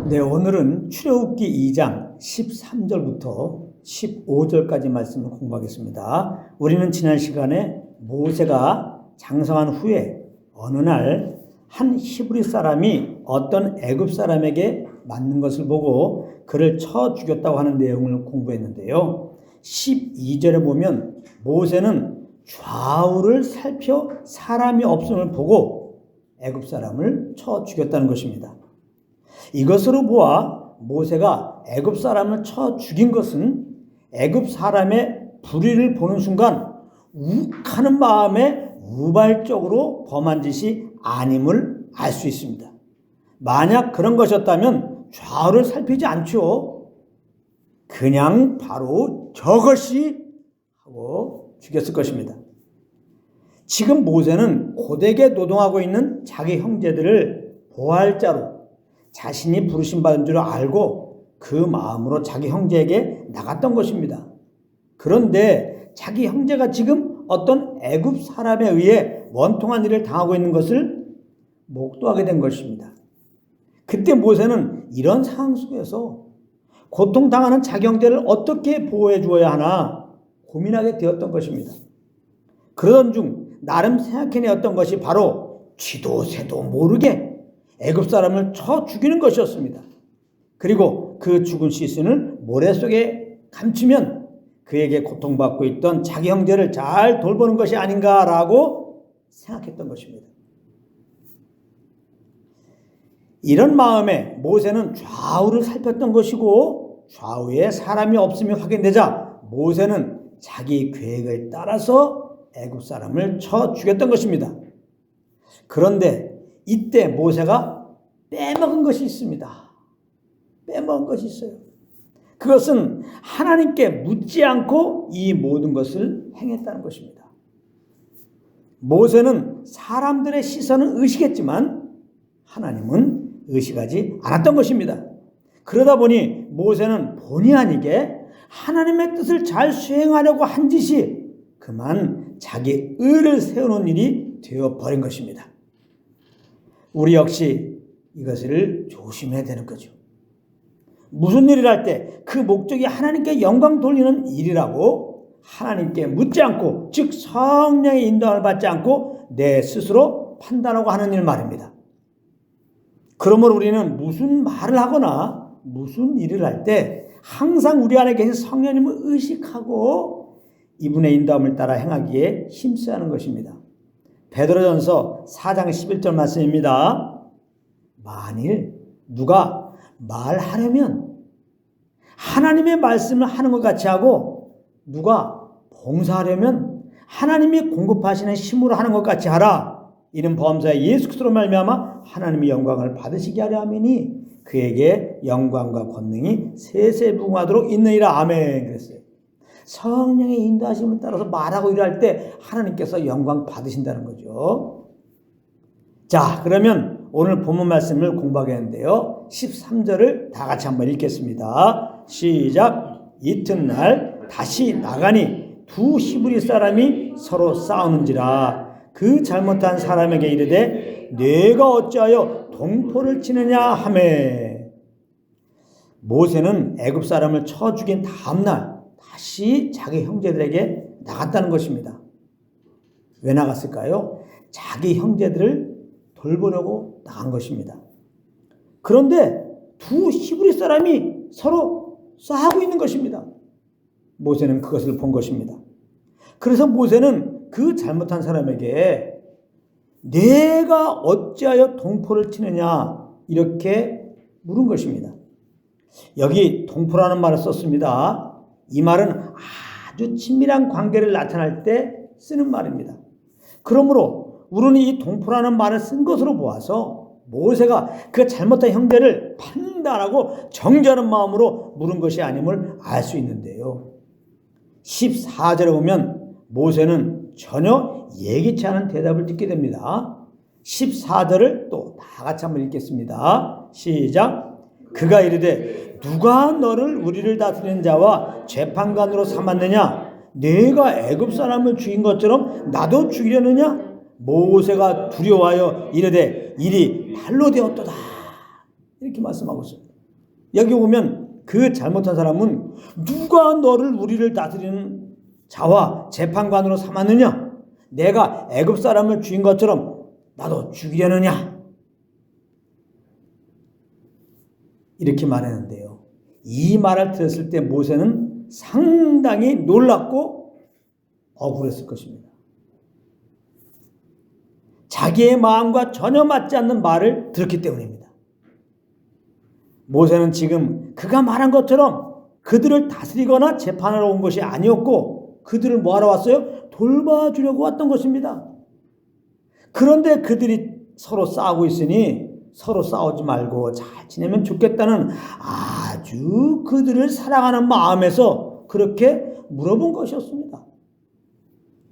네, 오늘은 출애굽기 2장 13절부터 15절까지 말씀을 공부하겠습니다. 우리는 지난 시간에 모세가 장성한 후에 어느 날 한 히브리 사람이 어떤 애굽 사람에게 맞는 것을 보고 그를 쳐 죽였다고 하는 내용을 공부했는데요. 12절에 보면 모세는 좌우를 살펴 사람이 없음을 보고 애굽 사람을 쳐 죽였다는 것입니다. 이것으로 보아 모세가 애굽 사람을 쳐 죽인 것은 애굽 사람의 불의를 보는 순간 욱하는 마음에 우발적으로 범한 짓이 아님을 알 수 있습니다. 만약 그런 것이었다면 좌우를 살피지 않죠. 그냥 바로 저것이 하고 죽였을 것입니다. 지금 모세는 고되게 노동하고 있는 자기 형제들을 보호할 자로 자신이 부르심 받은 줄 알고 그 마음으로 자기 형제에게 나갔던 것입니다. 그런데 자기 형제가 지금 어떤 애굽 사람에 의해 원통한 일을 당하고 있는 것을 목도하게 된 것입니다. 그때 모세는 이런 상황 속에서 고통당하는 자기 형제를 어떻게 보호해 주어야 하나 고민하게 되었던 것입니다. 그러던 중 나름 생각해내었던 것이 바로 쥐도 새도 모르게 애굽 사람을 쳐 죽이는 것이었습니다. 그리고 그 죽은 시신을 모래 속에 감추면 그에게 고통받고 있던 자기 형제를 잘 돌보는 것이 아닌가라고 생각했던 것입니다. 이런 마음에 모세는 좌우를 살폈던 것이고 좌우에 사람이 없음이 확인되자 모세는 자기 계획을 따라서 애굽 사람을 쳐 죽였던 것입니다. 그런데 이때 모세가 빼먹은 것이 있습니다. 빼먹은 것이 있어요. 그것은 하나님께 묻지 않고 이 모든 것을 행했다는 것입니다. 모세는 사람들의 시선은 의식했지만 하나님은 의식하지 않았던 것입니다. 그러다 보니 모세는 본의 아니게 하나님의 뜻을 잘 수행하려고 한 짓이 그만 자기 의를 세우는 일이 되어버린 것입니다. 우리 역시 이것을 조심해야 되는 거죠. 무슨 일을 할 때 그 목적이 하나님께 영광 돌리는 일이라고 하나님께 묻지 않고, 즉 성령의 인도함을 받지 않고 내 스스로 판단하고 하는 일 말입니다. 그러므로 우리는 무슨 말을 하거나 무슨 일을 할 때 항상 우리 안에 계신 성령님을 의식하고 이분의 인도함을 따라 행하기에 힘써야 하는 것입니다. 베드로전서 4장 11절 말씀입니다. 만일 누가 말하려면 하나님의 말씀을 하는 것 같이 하고 누가 봉사하려면 하나님이 공급하시는 힘으로 하는 것 같이 하라. 이는 범사에 예수 그리스도로 말미암아 하나님의 영광을 받으시게 하려 함이니 그에게 영광과 권능이 세세무궁하도록 있느니라. 아멘. 그랬어요. 성령의 인도하심을 따라서 말하고 일할 때 하나님께서 영광 받으신다는 거죠. 자, 그러면 오늘 본문 말씀을 공부하겠는데요. 13절을 다 같이 한번 읽겠습니다. 시작. 이튿날 다시 나가니 두 히브리 사람이 서로 싸우는지라. 그 잘못한 사람에게 이르되 네가 어찌하여 동포를 치느냐 하매. 모세는 애굽 사람을 쳐 죽인 다음날 다시 자기 형제들에게 나갔다는 것입니다. 왜 나갔을까요? 자기 형제들을 돌보려고 나간 것입니다. 그런데 두 히브리 사람이 서로 싸우고 있는 것입니다. 모세는 그것을 본 것입니다. 그래서 모세는 그 잘못한 사람에게 내가 어찌하여 동포를 치느냐 이렇게 물은 것입니다. 여기 동포라는 말을 썼습니다. 이 말은 아주 친밀한 관계를 나타낼 때 쓰는 말입니다. 그러므로 우리는 이 동포라는 말을 쓴 것으로 보아서 모세가 그 잘못한 형제를 판단하고 정죄하는 마음으로 물은 것이 아님을 알 수 있는데요. 14절에 보면 모세는 전혀 예기치 않은 대답을 듣게 됩니다. 14절을 또 다 같이 한번 읽겠습니다. 시작. 그가 이르되 누가 너를 우리를 다스리는 자와 재판관으로 삼았느냐? 네가 애굽 사람을 죽인 것처럼 나도 죽이려느냐? 모세가 두려워하여 이르되 일이 발로 되었도다. 이렇게 말씀하고 있습니다. 여기 보면 그 잘못한 사람은 누가 너를 우리를 다스리는 자와 재판관으로 삼았느냐? 내가 애굽 사람을 죽인 것처럼 나도 죽이려느냐? 이렇게 말했는데요. 이 말을 들었을 때 모세는 상당히 놀랍고 억울했을 것입니다. 자기의 마음과 전혀 맞지 않는 말을 들었기 때문입니다. 모세는 지금 그가 말한 것처럼 그들을 다스리거나 재판하러 온 것이 아니었고 그들을 뭐하러 왔어요? 돌봐주려고 왔던 것입니다. 그런데 그들이 서로 싸우고 있으니 서로 싸우지 말고 잘 지내면 좋겠다는 아주 그들을 사랑하는 마음에서 그렇게 물어본 것이었습니다.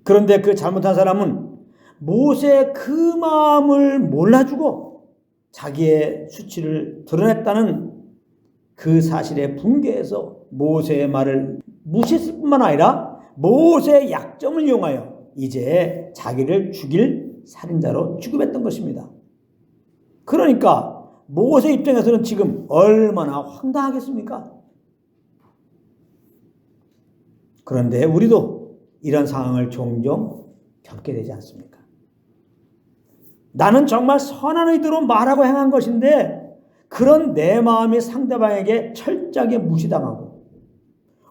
그런데 그 잘못한 사람은 모세의 그 마음을 몰라주고 자기의 수치를 드러냈다는 그 사실에 분개해서 모세의 말을 무시했을 뿐만 아니라 모세의 약점을 이용하여 이제 자기를 죽일 살인자로 취급했던 것입니다. 그러니까 모세 입장에서는 지금 얼마나 황당하겠습니까? 그런데 우리도 이런 상황을 종종 겪게 되지 않습니까? 나는 정말 선한 의도로 말하고 행한 것인데 그런 내 마음이 상대방에게 철저하게 무시당하고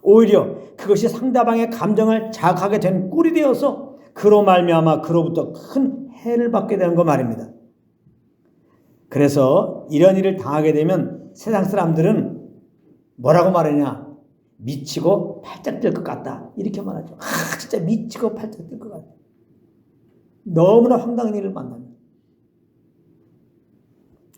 오히려 그것이 상대방의 감정을 자극하게 된 꼴이 되어서 그로 말미암아 그로부터 큰 해를 받게 되는 거 말입니다. 그래서 이런 일을 당하게 되면 세상 사람들은 뭐라고 말하냐? 미치고 팔짝 뛸 것 같다. 이렇게 말하죠. 진짜 미치고 팔짝 뛸 것 같다. 너무나 황당한 일을 만납니다.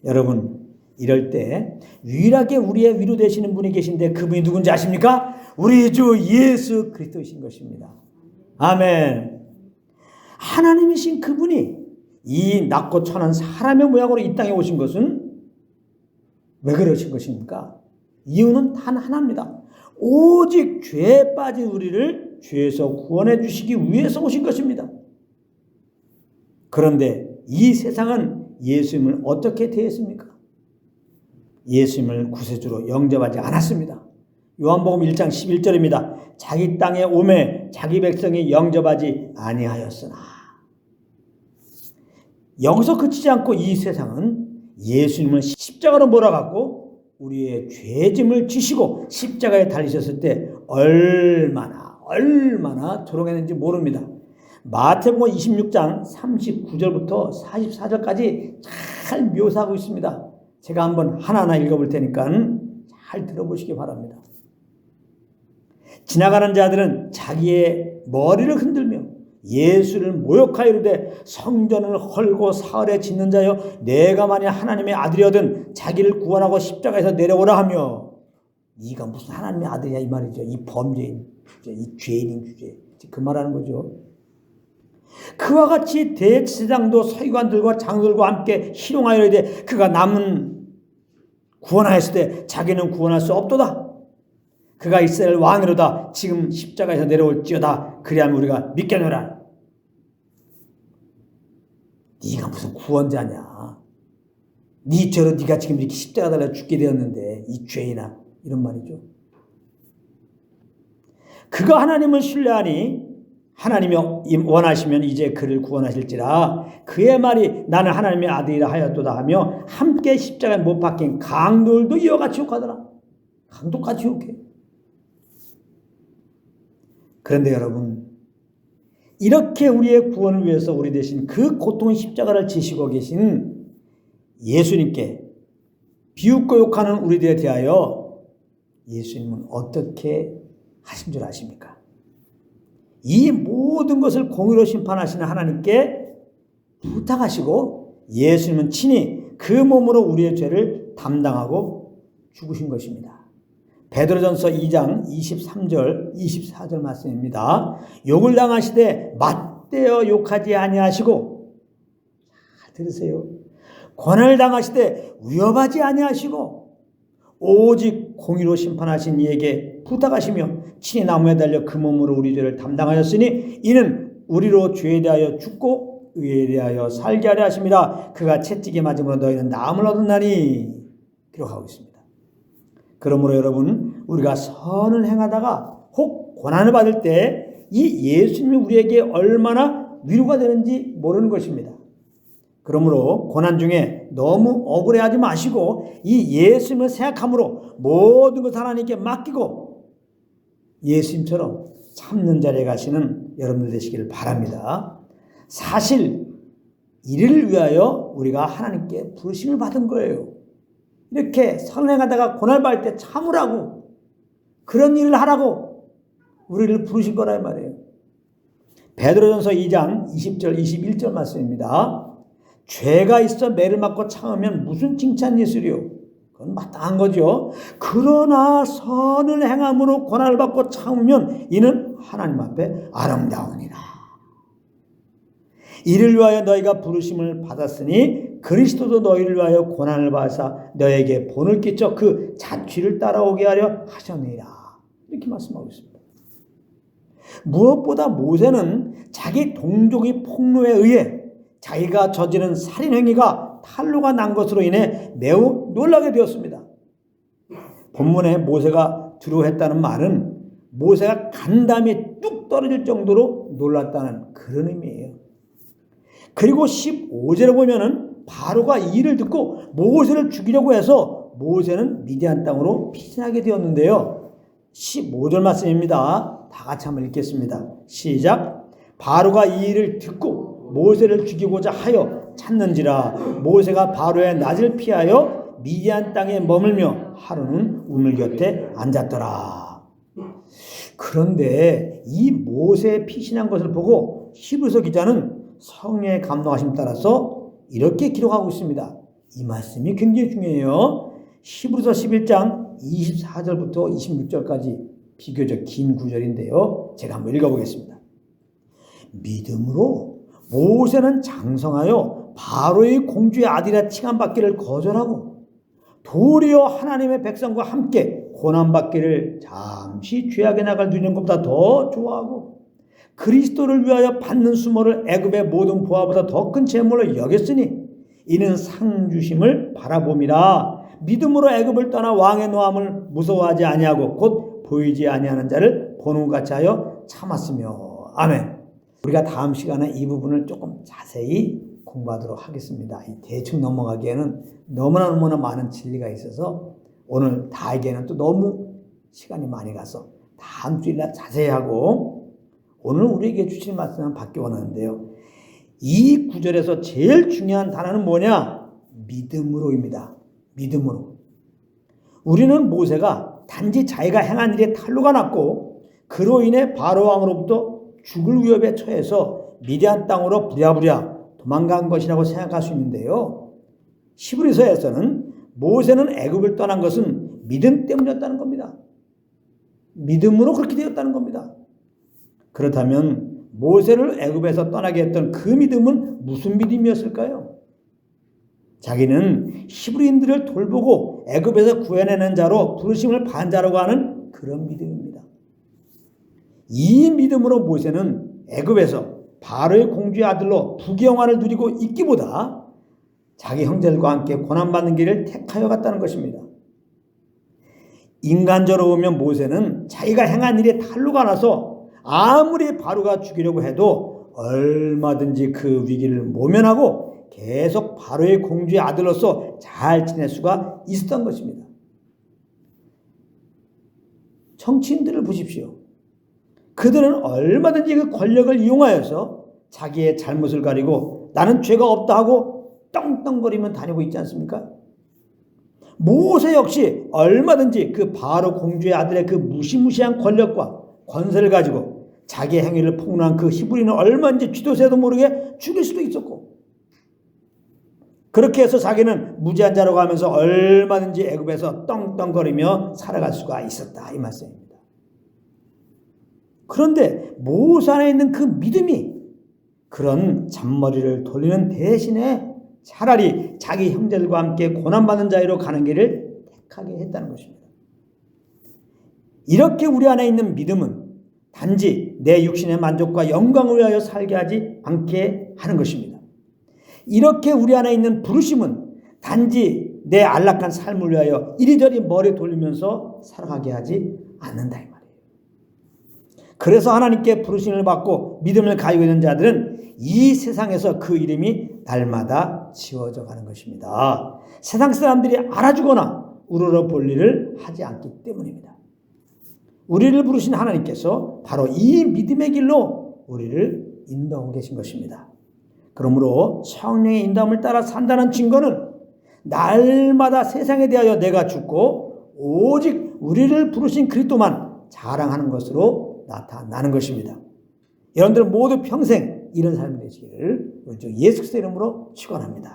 여러분, 이럴 때 유일하게 우리의 위로 되시는 분이 계신데 그분이 누군지 아십니까? 우리 주 예수 그리스도이신 것입니다. 아멘. 하나님이신 그분이 이 낮고 천한 사람의 모양으로 이 땅에 오신 것은 왜 그러신 것입니까? 이유는 단 하나입니다. 오직 죄에 빠진 우리를 죄에서 구원해 주시기 위해서 오신 것입니다. 그런데 이 세상은 예수님을 어떻게 대했습니까? 예수님을 구세주로 영접하지 않았습니다. 요한복음 1장 11절입니다. 자기 땅에 오매 자기 백성이 영접하지 아니하였으나. 여기서 그치지 않고 이 세상은 예수님을 십자가로 몰아갖고 우리의 죄짐을 지시고 십자가에 달리셨을 때 얼마나 조롱했는지 모릅니다. 마태복음 26장 39절부터 44절까지 잘 묘사하고 있습니다. 제가 한번 하나하나 읽어볼 테니까 잘 들어보시기 바랍니다. 지나가는 자들은 자기의 머리를 흔들며 예수를 모욕하여 이르되 성전을 헐고 사흘에 짓는 자여 내가 만일 하나님의 아들이거든 자기를 구원하고 십자가에서 내려오라 하며. 네가 무슨 하나님의 아들이야 이 말이죠. 이 범죄인 주제, 이 죄인인 주제, 그 말하는 거죠. 그와 같이 대제사장도 서기관들과 장로들과 함께 희롱하여 이르되 그가 남은 구원하였을 때 자기는 구원할 수 없도다. 그가 이스라엘 왕이로다. 지금 십자가에서 내려올지어다. 그리하면 우리가 믿겠노라. 네가 무슨 구원자냐? 네 죄로 네가 지금 이렇게 십자가 달려 죽게 되었는데 이 죄인아, 이런 말이죠. 그가 하나님을 신뢰하니 하나님이 원하시면 이제 그를 구원하실지라. 그의 말이 나는 하나님의 아들이라 하였도다 하며 함께 십자가에 못 박힌 강도들도 이와 같이 욕하더라. 강도까지 욕해. 그런데 여러분, 이렇게 우리의 구원을 위해서 우리 대신 그 고통의 십자가를 지시고 계신 예수님께 비웃고 욕하는 우리들에 대하여 예수님은 어떻게 하신 줄 아십니까? 이 모든 것을 공의로 심판하시는 하나님께 부탁하시고 예수님은 친히 그 몸으로 우리의 죄를 담당하고 죽으신 것입니다. 베드로전서 2장 23절 24절 말씀입니다. 욕을 당하시되 맞대어 욕하지 아니하시고, 잘 들으세요. 고난을 당하시되 위협하지 아니하시고 오직 공의로 심판하신 이에게 부탁하시며 친히 나무에 달려 그 몸으로 우리 죄를 담당하였으니 이는 우리로 죄에 대하여 죽고 의에 대하여 살게 하려 하심이라. 그가 채찍에 맞음으로 너희는 나음을 얻었나니 기록하고 있습니다. 그러므로 여러분, 우리가 선을 행하다가 혹 고난을 받을 때 이 예수님이 우리에게 얼마나 위로가 되는지 모르는 것입니다. 그러므로 고난 중에 너무 억울해하지 마시고 이 예수님을 생각함으로 모든 것을 하나님께 맡기고 예수님처럼 참는 자리에 가시는 여러분들 되시기를 바랍니다. 사실 이를 위하여 우리가 하나님께 부르심을 받은 거예요. 이렇게 선행하다가 고난을 받을 때 참으라고, 그런 일을 하라고 우리를 부르신 거라 이 말이에요. 베드로전서 2장 20절 21절 말씀입니다. 죄가 있어 매를 맞고 참으면 무슨 칭찬이 있으리요? 그건 마땅한 거죠. 그러나 선을 행함으로 고난을 받고 참으면 이는 하나님 앞에 아름다우니라. 이를 위하여 너희가 부르심을 받았으니 그리스도도 너희를 위하여 고난을 받으사 너에게 본을 끼쳐 그 자취를 따라오게 하려 하셨느니라. 이렇게 말씀하고 있습니다. 무엇보다 모세는 자기 동족의 폭로에 의해 자기가 저지른 살인행위가 탄로가 난 것으로 인해 매우 놀라게 되었습니다. 본문에 모세가 두려워했다는 말은 모세가 간담이 뚝 떨어질 정도로 놀랐다는 그런 의미예요. 그리고 15절에 보면은 바로가 이 일을 듣고 모세를 죽이려고 해서 모세는 미디안 땅으로 피신하게 되었는데요. 15절 말씀입니다. 다 같이 한번 읽겠습니다. 시작. 바로가 이 일을 듣고 모세를 죽이고자 하여 찾는지라 모세가 바로의 낯을 피하여 미디안 땅에 머물며 하루는 우물 곁에 앉았더라. 그런데 이 모세의 피신한 것을 보고 히브리서 기자는 성령의 감동하심 따라서 이렇게 기록하고 있습니다. 이 말씀이 굉장히 중요해요. 히브리서 11장 24절부터 26절까지 비교적 긴 구절인데요. 제가 한번 읽어보겠습니다. 믿음으로 모세는 장성하여 바로의 공주의 아들이라 칭함받기를 거절하고 도리어 하나님의 백성과 함께 고난받기를 잠시 죄악에 나갈 누리는 것보다 더 좋아하고 그리스도를 위하여 받는 수모를 애굽의 모든 보화보다 더 큰 재물로 여겼으니 이는 상 주심을 바라봄이라. 믿음으로 애굽을 떠나 왕의 노함을 무서워하지 아니하고 곧 보이지 아니하는 자를 보는 것 같이 하여 참았으며. 아멘. 우리가 다음 시간에 이 부분을 조금 자세히 공부하도록 하겠습니다. 대충 넘어가기에는 너무나 많은 진리가 있어서 오늘 다 하기에는 또 너무 시간이 많이 가서 다음 주일날 자세히 하고 오늘 우리에게 주신 말씀은 받기 원하는데요. 이 구절에서 제일 중요한 단어는 뭐냐? 믿음으로입니다. 믿음으로. 우리는 모세가 단지 자기가 행한 일에 탄로가 났고 그로 인해 바로 왕으로부터 죽을 위협에 처해서 미디안 땅으로 부랴부랴 도망간 것이라고 생각할 수 있는데요. 히브리서에서는 모세는 애굽을 떠난 것은 믿음 때문이었다는 겁니다. 믿음으로 그렇게 되었다는 겁니다. 그렇다면 모세를 애굽에서 떠나게 했던 그 믿음은 무슨 믿음이었을까요? 자기는 히브리인들을 돌보고 애굽에서 구해내는 자로 부르심을 받은 자라고 하는 그런 믿음입니다. 이 믿음으로 모세는 애굽에서 바로의 공주의 아들로 부귀영화를 누리고 있기보다 자기 형제들과 함께 고난받는 길을 택하여 갔다는 것입니다. 인간적으로 보면 모세는 자기가 행한 일에 탄로가 나서 아무리 바로가 죽이려고 해도 얼마든지 그 위기를 모면하고 계속 바로의 공주의 아들로서 잘 지낼 수가 있었던 것입니다. 정치인들을 보십시오. 그들은 얼마든지 그 권력을 이용하여서 자기의 잘못을 가리고 나는 죄가 없다 하고 떵떵거리면 다니고 있지 않습니까? 모세 역시 얼마든지 그 바로 공주의 아들의 그 무시무시한 권력과 권세를 가지고 자기의 행위를 폭로한 그 히브리는 얼마든지 쥐도새도 모르게 죽일 수도 있었고 그렇게 해서 자기는 무지한 자라고 하면서 얼마든지 애굽에서 떵떵거리며 살아갈 수가 있었다 이 말씀입니다. 그런데 모세 안에 있는 그 믿음이 그런 잔머리를 돌리는 대신에 차라리 자기 형제들과 함께 고난받는 자리로 가는 길을 택하게 했다는 것입니다. 이렇게 우리 안에 있는 믿음은 단지 내 육신의 만족과 영광을 위하여 살게 하지 않게 하는 것입니다. 이렇게 우리 안에 있는 부르심은 단지 내 안락한 삶을 위하여 이리저리 머리 돌리면서 살아가게 하지 않는다 이 말이에요. 그래서 하나님께 부르심을 받고 믿음을 가지고 있는 자들은 이 세상에서 그 이름이 날마다 지워져 가는 것입니다. 세상 사람들이 알아주거나 우러러 볼 일을 하지 않기 때문입니다. 우리를 부르신 하나님께서 바로 이 믿음의 길로 우리를 인도하고 계신 것입니다. 그러므로 성령의 인도함을 따라 산다는 증거는 날마다 세상에 대하여 내가 죽고 오직 우리를 부르신 그리스도만 자랑하는 것으로 나타나는 것입니다. 여러분들 모두 평생 이런 삶이 되시기를 예수 그리스도의 이름으로 축원합니다.